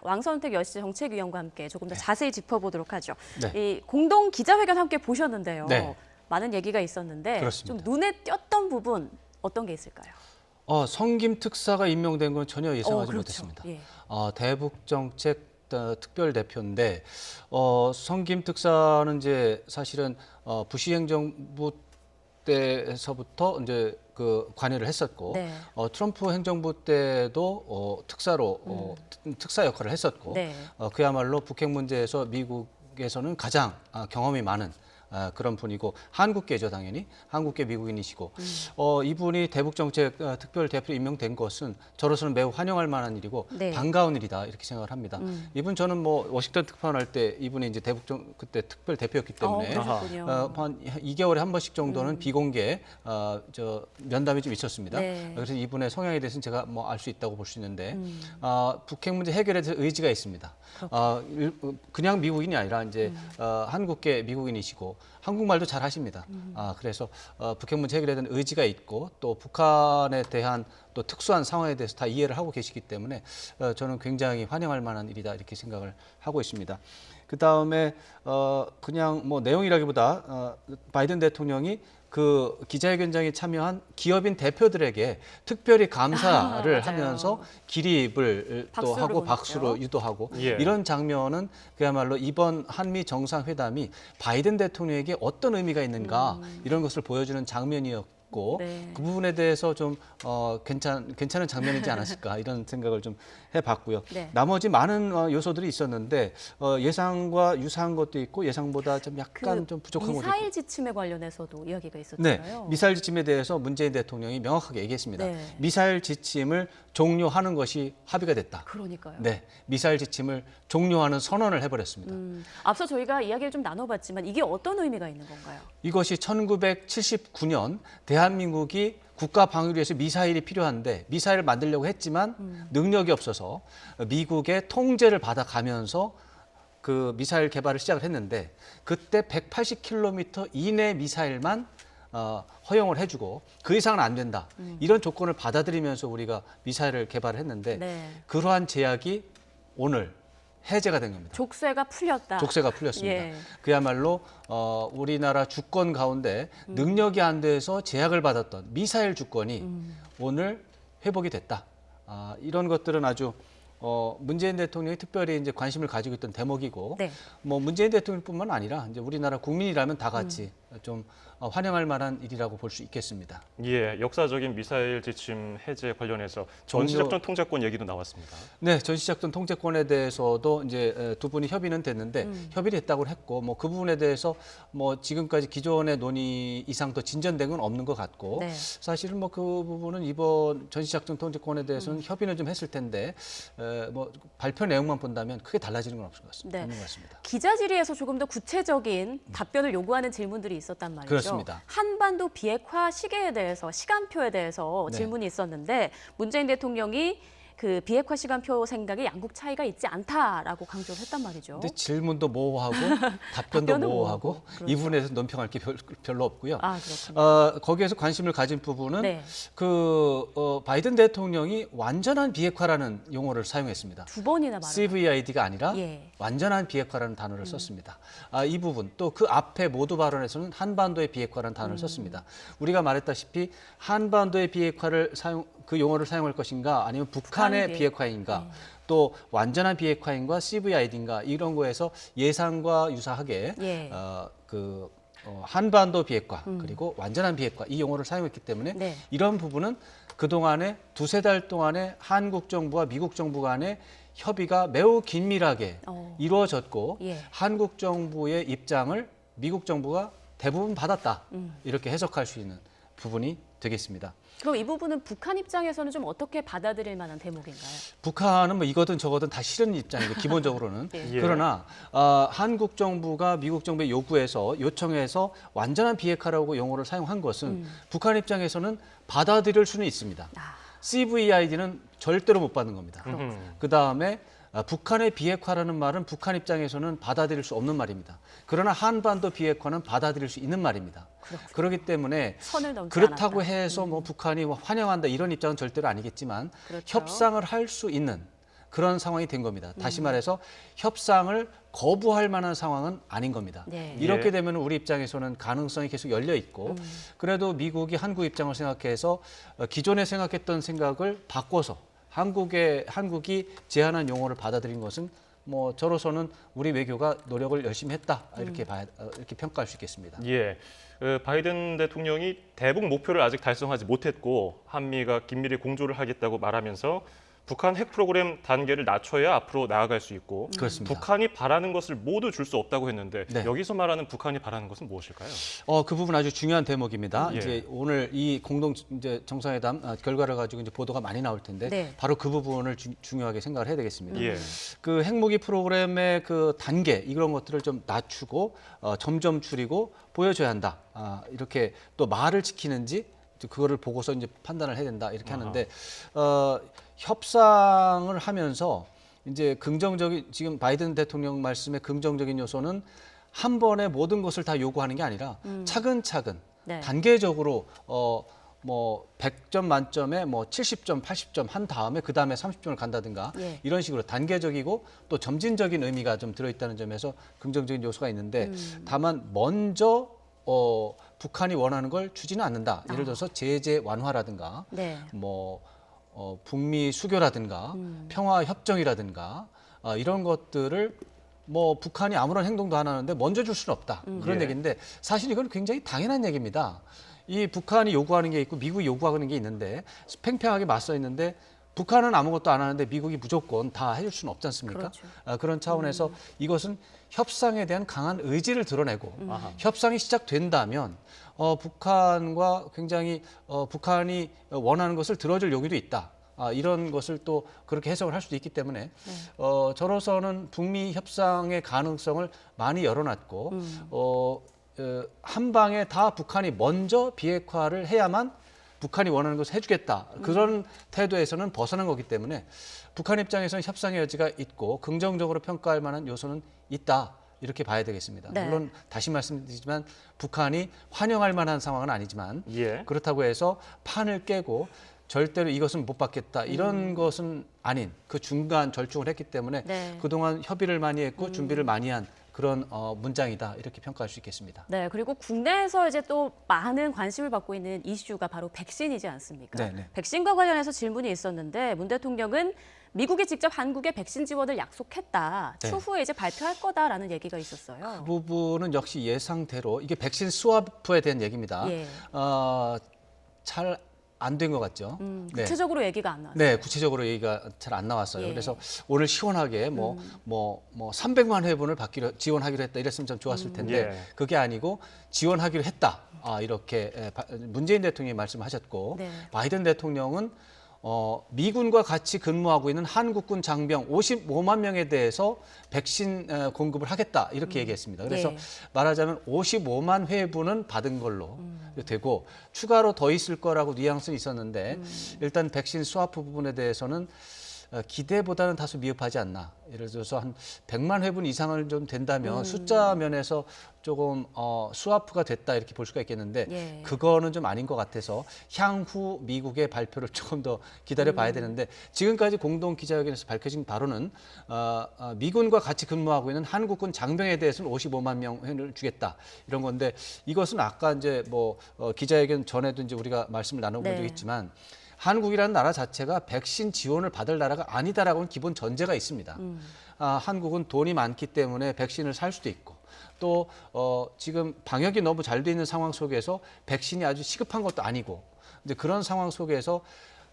왕선택 여시정책위원과 함께 조금 더 자세히 짚어보도록 하죠. 네. 이 공동 기자회견 함께 보셨는데요. 네. 많은 얘기가 있었는데 그렇습니다. 좀 눈에 띄었던 부분 어떤 게 있을까요? 성김 특사가 임명된 건 전혀 예상하지 그렇죠. 못했습니다. 예. 대북정책 특별 대표인데 성김 특사는 이제 사실은 부시 행정부 때서부터 이제 그 관여를 했었고 네. 트럼프 행정부 때도 특사로 특사 역할을 했었고 네. 그야말로 북핵 문제에서 미국에서는 가장 경험이 많은 그런 분이고 한국계죠 당연히 한국계 미국인이시고 이분이 대북정책 특별 대표로 임명된 것은 저로서는 매우 환영할 만한 일이고 네. 반가운 일이다 이렇게 생각을 합니다. 이분 저는 뭐 워싱턴 특파원할 때 이분이 이제 그때 특별 대표였기 때문에 그렇군요. 한 2개월에 한 번씩 정도는 비공개 면담이 좀 있었습니다. 네. 그래서 이분의 성향에 대해서는 제가 뭐 알 수 있다고 볼 수 있는데 북핵 문제 해결에 대해서 의지가 있습니다. 그냥 미국인이 아니라 이제 한국계 미국인이시고 한국말도 잘 하십니다. 그래서 북핵 문제 해결에 대한 의지가 있고 또 북한에 대한 또 특수한 상황에 대해서 다 이해를 하고 계시기 때문에 저는 굉장히 환영할 만한 일이다 이렇게 생각을 하고 있습니다. 그 다음에 그냥 뭐 내용이라기보다 바이든 대통령이 그 기자회견장에 참여한 기업인 대표들에게 특별히 감사를 하면서 기립을 또 하고 보냈죠. 박수로 유도하고 예. 이런 장면은 그야말로 이번 한미 정상회담이 바이든 대통령에게 어떤 의미가 있는가 이런 것을 보여주는 장면이었고 네. 그 부분에 대해서 좀 괜찮은 장면이지 않았을까 이런 생각을 좀 해봤고요. 네. 나머지 많은 요소들이 있었는데 예상과 유사한 것도 있고 예상보다 좀 약간 좀 부족한 것도 있고. 미사일 지침에 관련해서도 이야기가 네, 있었잖아요. 미사일 지침에 대해서 문재인 대통령이 명확하게 얘기했습니다. 네. 미사일 지침을 종료하는 것이 합의가 됐다. 그러니까요. 네, 미사일 지침을 종료하는 선언을 해버렸습니다. 앞서 저희가 이야기를 좀 나눠봤지만 이게 어떤 의미가 있는 건가요? 이것이 1979년 대한민국이 국가 방위를 위해서 미사일이 필요한데 미사일을 만들려고 했지만 능력이 없어서 미국의 통제를 받아가면서 그 미사일 개발을 시작을 했는데 그때 180km 이내 미사일만 허용을 해주고 그 이상은 안 된다. 이런 조건을 받아들이면서 우리가 미사일을 개발을 했는데 네. 그러한 제약이 오늘 해제가 된 겁니다. 족쇄가 풀렸다. 족쇄가 풀렸습니다. 예. 그야말로 우리나라 주권 가운데 능력이 안 돼서 제약을 받았던 미사일 주권이 오늘 회복이 됐다. 이런 것들은 아주 문재인 대통령이 특별히 이제 관심을 가지고 있던 대목이고, 네. 뭐 문재인 대통령뿐만 아니라 이제 우리나라 국민이라면 다 같이 좀 환영할 만한 일이라고 볼 수 있겠습니다. 예, 역사적인 미사일 지침 해제 관련해서 전시작전 통제권 얘기도 나왔습니다. 네, 전시작전 통제권에 대해서도 이제 두 분이 협의는 됐는데 협의를 했다고 했고, 뭐 그 부분에 대해서 뭐 지금까지 기존의 논의 이상 더 진전된 건 없는 것 같고, 네. 사실은 뭐 그 부분은 이번 전시작전 통제권에 대해서는 협의는 좀 했을 텐데, 뭐 발표 내용만 본다면 크게 달라지는 건 없는 것 같습니다. 네. 없는 것 같습니다. 기자 질의에서 조금 더 구체적인 답변을 요구하는 질문들이 있었단 말이죠. 그렇습니다. 한반도 비핵화 시계에 대해서 시간표에 대해서 네. 질문이 있었는데 문재인 대통령이 그 비핵화 시간표 생각에 양국 차이가 있지 않다라고 강조를 했단 말이죠. 근데 질문도 모호하고 답변도 답변은 모호하고 모호하고. 그렇죠. 이 부분에서 논평할 게 별로 없고요. 그렇군요. 거기에서 관심을 가진 부분은 네. 바이든 대통령이 완전한 비핵화라는 용어를 사용했습니다. 두 번이나 말을. CVID가 아니라 예. 완전한 비핵화라는 단어를 썼습니다. 이 부분 또 그 앞에 모두 발언에서는 한반도의 비핵화라는 단어를 썼습니다. 우리가 말했다시피 한반도의 비핵화를 그 용어를 사용할 것인가 아니면 북한의 비핵화인가 또 완전한 비핵화인가 CVID인가 이런 거에서 예상과 유사하게 예. 한반도 비핵화 그리고 완전한 비핵화 이 용어를 사용했기 때문에 네. 이런 부분은 그동안에 두세 달 동안에 한국 정부와 미국 정부 간의 협의가 매우 긴밀하게 이루어졌고 예. 한국 정부의 입장을 미국 정부가 대부분 받았다. 이렇게 해석할 수 있는 부분이 되겠습니다. 그럼 이 부분은 북한 입장에서는 좀 어떻게 받아들일 만한 대목인가요? 북한은 뭐 이거든 저거든 다 싫은 입장이고 기본적으로는 예. 그러나 한국 정부가 미국 정부의 요청해서 완전한 비핵화라고 용어를 사용한 것은 북한 입장에서는 받아들일 수는 있습니다. CVID는 절대로 못 받는 겁니다. 그 다음에 북한의 비핵화라는 말은 북한 입장에서는 받아들일 수 없는 말입니다. 그러나 한반도 비핵화는 받아들일 수 있는 말입니다. 그렇기 때문에 선을 넘지 그렇다고 않았다. 해서 뭐 북한이 환영한다 이런 입장은 절대로 아니겠지만 그렇죠. 협상을 할 수 있는 그런 상황이 된 겁니다. 다시 말해서 협상을 거부할 만한 상황은 아닌 겁니다. 네. 이렇게 예. 되면 우리 입장에서는 가능성이 계속 열려 있고 그래도 미국이 한국 입장을 생각해서 기존에 생각했던 생각을 바꿔서 한국이 제안한 용어를 받아들인 것은 뭐 저로서는 우리 외교가 노력을 열심히 했다 이렇게 이렇게 평가할 수 있겠습니다. 예. 바이든 대통령이 대북 목표를 아직 달성하지 못했고 한미가 긴밀히 공조를 하겠다고 말하면서 북한 핵 프로그램 단계를 낮춰야 앞으로 나아갈 수 있고 그렇습니다. 북한이 바라는 것을 모두 줄 수 없다고 했는데 네. 여기서 말하는 북한이 바라는 것은 무엇일까요? 그 부분 아주 중요한 대목입니다. 예. 이제 오늘 이 공동 이제 정상회담 결과를 가지고 이제 보도가 많이 나올 텐데 네. 바로 그 부분을 중요하게 생각을 해야 되겠습니다. 예. 그 핵무기 프로그램의 그 단계 이런 것들을 좀 낮추고 점점 줄이고 보여줘야 한다. 이렇게 또 말을 지키는지 그거를 보고서 이제 판단을 해야 된다 이렇게 하는데 협상을 하면서 이제 긍정적인 지금 바이든 대통령 말씀의 긍정적인 요소는 한 번에 모든 것을 다 요구하는 게 아니라 차근차근 네. 단계적으로 뭐 100점 만점에 뭐 70점, 80점 한 다음에 그 다음에 30점을 간다든가 예. 이런 식으로 단계적이고 또 점진적인 의미가 좀 들어있다는 점에서 긍정적인 요소가 있는데 다만 먼저 북한이 원하는 걸 주지는 않는다. 예를 들어서 제재 완화라든가 네. 뭐 북미 수교라든가 평화 협정이라든가 이런 것들을 뭐 북한이 아무런 행동도 안 하는데 먼저 줄 수는 없다. 그런 예. 얘기인데 사실 이건 굉장히 당연한 얘기입니다. 이 북한이 요구하는 게 있고 미국이 요구하는 게 있는데 팽팽하게 맞서 있는데 북한은 아무것도 안 하는데 미국이 무조건 다 해줄 수는 없지 않습니까? 그렇죠. 그런 차원에서 이것은 협상에 대한 강한 의지를 드러내고 아하. 협상이 시작된다면 북한과 굉장히 북한이 원하는 것을 들어줄 용의도 있다. 이런 것을 또 그렇게 해석을 할 수도 있기 때문에 저로서는 북미 협상의 가능성을 많이 열어놨고 한 방에 다 북한이 먼저 비핵화를 해야만 북한이 원하는 것을 해주겠다. 그런 태도에서는 벗어난 거기 때문에 북한 입장에서는 협상의 여지가 있고 긍정적으로 평가할 만한 요소는 있다. 이렇게 봐야 되겠습니다. 네. 물론 다시 말씀드리지만 북한이 환영할 만한 상황은 아니지만 예. 그렇다고 해서 판을 깨고 절대로 이것은 못 받겠다 이런 것은 아닌 그 중간 절충을 했기 때문에 네. 그동안 협의를 많이 했고 준비를 많이 한 그런 문장이다 이렇게 평가할 수 있겠습니다. 네, 그리고 국내에서 이제 또 많은 관심을 받고 있는 이슈가 바로 백신이지 않습니까? 네네. 백신과 관련해서 질문이 있었는데 문 대통령은 미국이 직접 한국에 백신 지원을 약속했다. 네. 추후에 이제 발표할 거다라는 얘기가 있었어요. 그 부분은 역시 예상대로 이게 백신 스와프에 대한 얘기입니다. 예. 잘 안 된 것 같죠. 네. 구체적으로 얘기가 안 나왔어요. 네, 구체적으로 얘기가 잘 안 나왔어요. 예. 그래서 오늘 시원하게 뭐 300만 회분을 지원하기로 했다 이랬으면 좀 좋았을 텐데 예. 그게 아니고 지원하기로 했다. 이렇게 문재인 대통령이 말씀하셨고 네. 바이든 대통령은 미군과 같이 근무하고 있는 한국군 장병 55만 명에 대해서 백신 공급을 하겠다 이렇게 얘기했습니다. 그래서 예. 말하자면 55만 회분은 받은 걸로 되고 추가로 더 있을 거라고 뉘앙스는 있었는데 일단 백신 스와프 부분에 대해서는 기대보다는 다소 미흡하지 않나. 예를 들어서 한 100만 회분 이상을 좀 된다면 숫자 면에서 조금 스와프가 됐다 이렇게 볼 수가 있겠는데 예. 그거는 좀 아닌 것 같아서 향후 미국의 발표를 조금 더 기다려 봐야 되는데 지금까지 공동 기자회견에서 밝혀진 바로는 미군과 같이 근무하고 있는 한국군 장병에 대해서는 55만 명 회를 주겠다 이런 건데 이것은 아까 이제 뭐 기자회견 전에도 이제 우리가 말씀을 나눠본 네. 적이 있지만 한국이라는 나라 자체가 백신 지원을 받을 나라가 아니다라고는 기본 전제가 있습니다. 한국은 돈이 많기 때문에 백신을 살 수도 있고 또 지금 방역이 너무 잘 돼 있는 상황 속에서 백신이 아주 시급한 것도 아니고 이제 그런 상황 속에서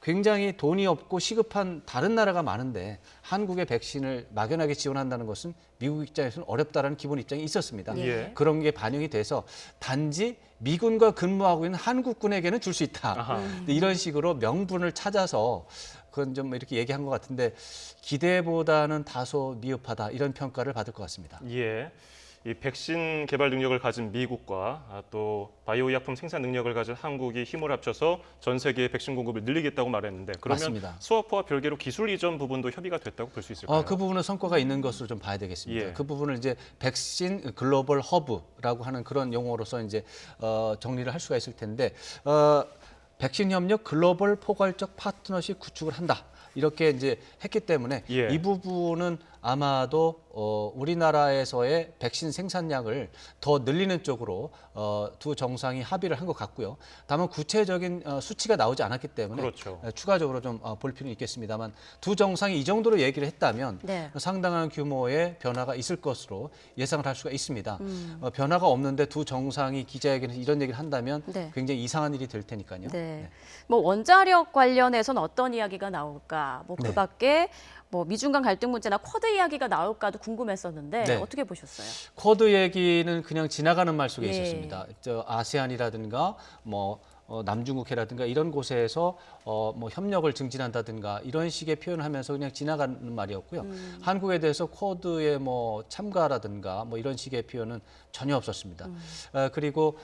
굉장히 돈이 없고 시급한 다른 나라가 많은데 한국의 백신을 막연하게 지원한다는 것은 미국 입장에서는 어렵다라는 기본 입장이 있었습니다. 예. 그런 게 반영이 돼서 단지 미군과 근무하고 있는 한국군에게는 줄 수 있다. 아하. 근데 이런 식으로 명분을 찾아서 그건 좀 이렇게 얘기한 것 같은데 기대보다는 다소 미흡하다 이런 평가를 받을 것 같습니다. 예. 이 백신 개발 능력을 가진 미국과 또 바이오 약품 생산 능력을 가진 한국이 힘을 합쳐서 전 세계의 백신 공급을 늘리겠다고 말했는데 그러면 맞습니다. 스와프와 별개로 기술 이전 부분도 협의가 됐다고 볼 수 있을까요? 그 부분은 성과가 있는 것으로 좀 봐야 되겠습니다. 예. 그 부분을 이제 백신 글로벌 허브라고 하는 그런 용어로서 이제 정리를 할 수가 있을 텐데 백신 협력 글로벌 포괄적 파트너십 구축을 한다. 이렇게 이제 했기 때문에 예. 이 부분은 아마도 우리나라에서의 백신 생산량을 더 늘리는 쪽으로 두 정상이 합의를 한 것 같고요. 다만 구체적인 수치가 나오지 않았기 때문에 그렇죠. 추가적으로 좀 볼 필요는 있겠습니다만 두 정상이 이 정도로 얘기를 했다면 네. 상당한 규모의 변화가 있을 것으로 예상을 할 수가 있습니다. 변화가 없는데 두 정상이 기자회견에서 이런 얘기를 한다면 네. 굉장히 이상한 일이 될 테니까요. 네. 뭐 원자력 관련해서는 어떤 이야기가 나올까? 뭐 네. 그밖에 뭐 미중 간 갈등 문제나 쿼드 이야기가 나올까도 궁금했었는데 네. 어떻게 보셨어요? 쿼드 얘기는 그냥 지나가는 말 속에 예. 있었습니다. 아세안이라든가 뭐 남중국해라든가 이런 곳에서 뭐 협력을 증진한다든가 이런 식의 표현을 하면서 그냥 지나가는 말이었고요. 한국에 대해서 쿼드에 뭐 참가라든가 뭐 이런 식의 표현은 전혀 없었습니다. 그리고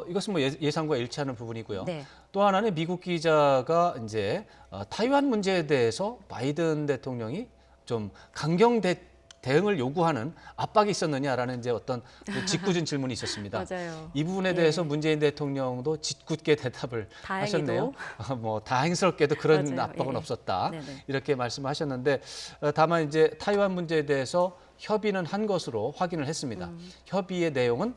이것은 뭐 예상과 일치하는 부분이고요. 네. 또 하나는 미국 기자가 이제 타이완 문제에 대해서 바이든 대통령이 좀 대응을 요구하는 압박이 있었느냐라는 이제 어떤 그 짓궂은 질문이 있었습니다. 맞아요. 이 부분에 대해서 문재인 대통령도 짓궂게 대답을 다행히도. 하셨네요. 뭐 다행스럽게도 그런 맞아요. 압박은 예. 없었다. 네네. 이렇게 말씀하셨는데 다만 이제 타이완 문제에 대해서 협의는 한 것으로 확인을 했습니다. 협의의 내용은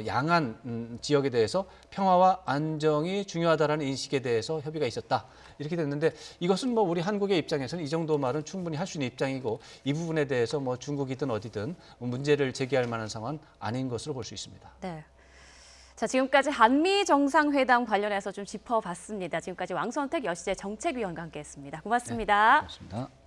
양안 지역에 대해서 평화와 안정이 중요하다라는 인식에 대해서 협의가 있었다. 이렇게 됐는데 이것은 뭐 우리 한국의 입장에서는 이 정도 말은 충분히 할 수 있는 입장이고 이 부분에 대해서 뭐 중국이든 어디든 문제를 제기할 만한 상황은 아닌 것으로 볼 수 있습니다. 네. 자, 지금까지 한미 정상회담 관련해서 좀 짚어봤습니다. 지금까지 왕선택 여시제 정책위원과 함께했습니다. 고맙습니다. 고맙습니다.